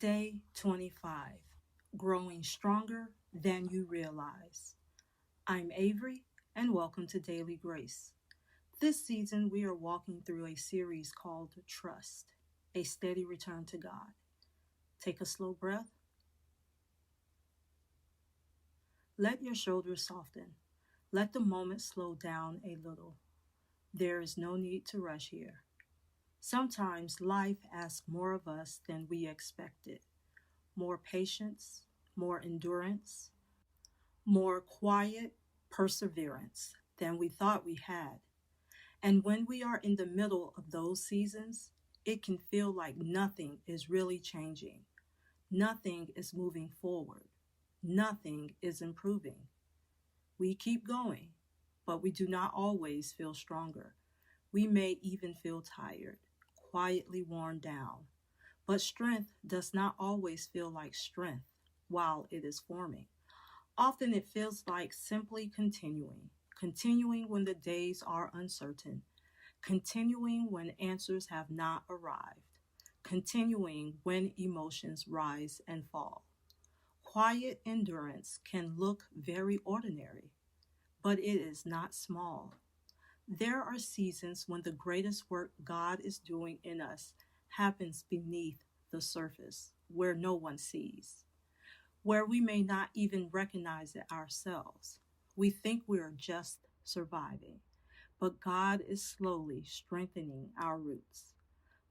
Day 25, Growing Stronger Than You Realize. I'm Avery, and welcome to Daily Grace. This season, we are walking through a series called Trust, a steady return to God. Take a slow breath. Let your shoulders soften. Let the moment slow down a little. There is no need to rush here. Sometimes life asks more of us than we expected. More patience, more endurance, more quiet perseverance than we thought we had. And when we are in the middle of those seasons, it can feel like nothing is really changing. Nothing is moving forward. Nothing is improving. We keep going, but we do not always feel stronger. We may even feel tired, quietly worn down. But strength does not always feel like strength while it is forming. Often it feels like simply continuing when the days are uncertain, continuing when answers have not arrived, continuing when emotions rise and fall. Quiet endurance can look very ordinary, but it is not small. There are seasons when the greatest work God is doing in us happens beneath the surface, where no one sees, where we may not even recognize it ourselves. We think we are just surviving, but God is slowly strengthening our roots.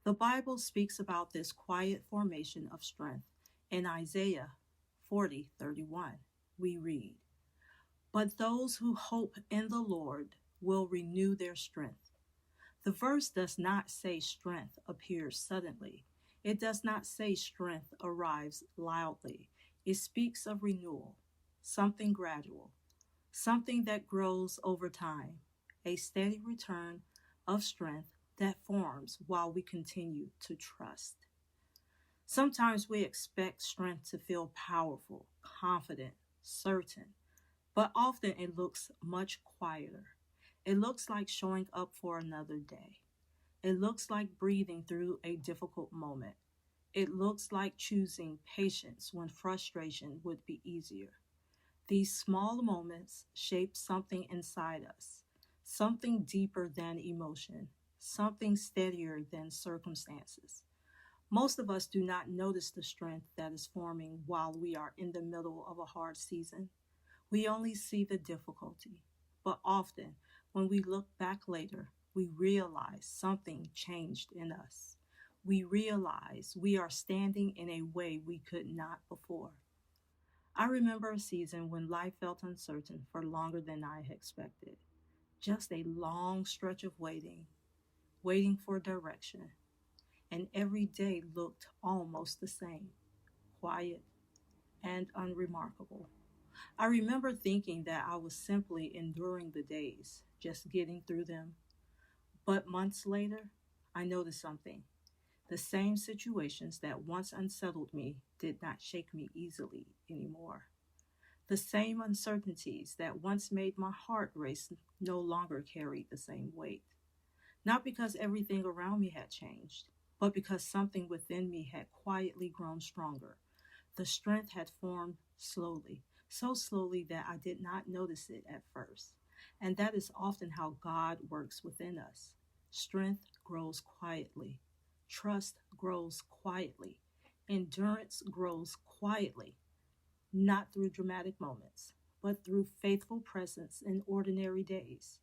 The Bible speaks about this quiet formation of strength. In Isaiah 40:31, we read, "But those who hope in the Lord will renew their strength." The verse does not say strength appears suddenly. It does not say strength arrives loudly. It speaks of renewal, something gradual, something that grows over time, a steady return of strength that forms while we continue to trust. Sometimes we expect strength to feel powerful, confident, certain, but often it looks much quieter. It looks like showing up for another day. It looks like breathing through a difficult moment. It looks like choosing patience when frustration would be easier. These small moments shape something inside us, something deeper than emotion, something steadier than circumstances. Most of us do not notice the strength that is forming while we are in the middle of a hard season. We only see the difficulty, but often when we look back later, we realize something changed in us. We realize we are standing in a way we could not before. I remember a season when life felt uncertain for longer than I had expected. Just a long stretch of waiting for direction, and every day looked almost the same, quiet and unremarkable. I remember thinking that I was simply enduring the days, just getting through them. But months later, I noticed something. The same situations that once unsettled me did not shake me easily anymore. The same uncertainties that once made my heart race no longer carried the same weight. Not because everything around me had changed, but because something within me had quietly grown stronger. The strength had formed slowly, so slowly that I did not notice it at first. And that is often how God works within us. Strength grows quietly. Trust grows quietly. Endurance grows quietly, not through dramatic moments, but through faithful presence in ordinary days.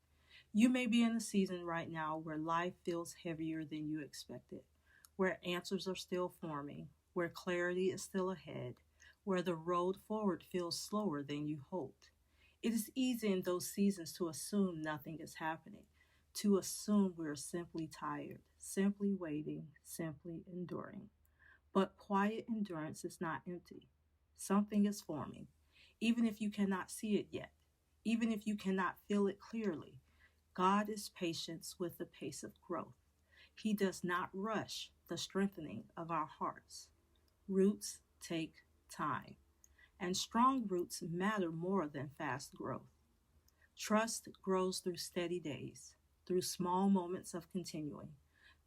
You may be in a season right now where life feels heavier than you expected, where answers are still forming, where clarity is still ahead, where the road forward feels slower than you hoped. It is easy in those seasons to assume nothing is happening, to assume we're simply tired, simply waiting, simply enduring. But quiet endurance is not empty. Something is forming, even if you cannot see it yet, even if you cannot feel it clearly. God is patient with the pace of growth. He does not rush the strengthening of our hearts. Roots take time, and strong roots matter more than fast growth. Trust grows through steady days, through small moments of continuing,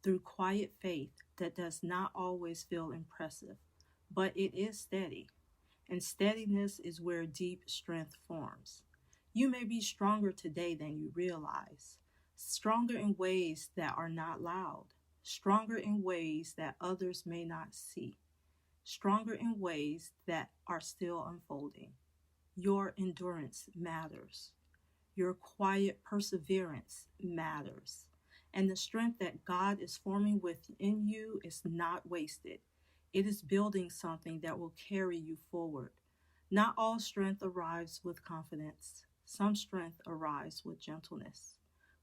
through quiet faith that does not always feel impressive, but it is steady, and steadiness is where deep strength forms. You may be stronger today than you realize, stronger in ways that are not loud, stronger in ways that others may not see, stronger in ways that are still unfolding. Your endurance matters. Your quiet perseverance matters. And the strength that God is forming within you is not wasted. It is building something that will carry you forward. Not all strength arrives with confidence. Some strength arrives with gentleness,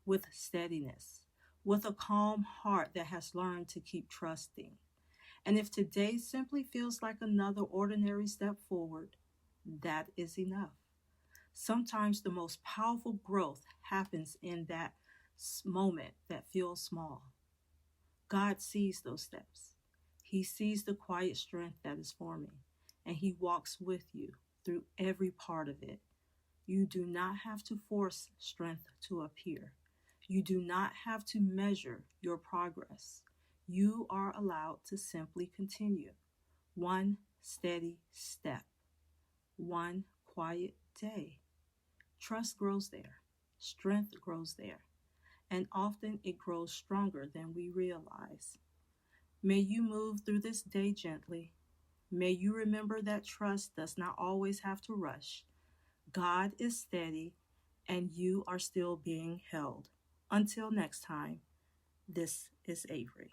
with steadiness, with a calm heart that has learned to keep trusting. And if today simply feels like another ordinary step forward, that is enough. Sometimes the most powerful growth happens in that moment that feels small. God sees those steps. He sees the quiet strength that is forming, and He walks with you through every part of it. You do not have to force strength to appear. You do not have to measure your progress. You are allowed to simply continue. One steady step, one quiet day. Trust grows there, strength grows there, and often it grows stronger than we realize. May you move through this day gently. May you remember that trust does not always have to rush. God is steady, and you are still being held. Until next time, this is Avery.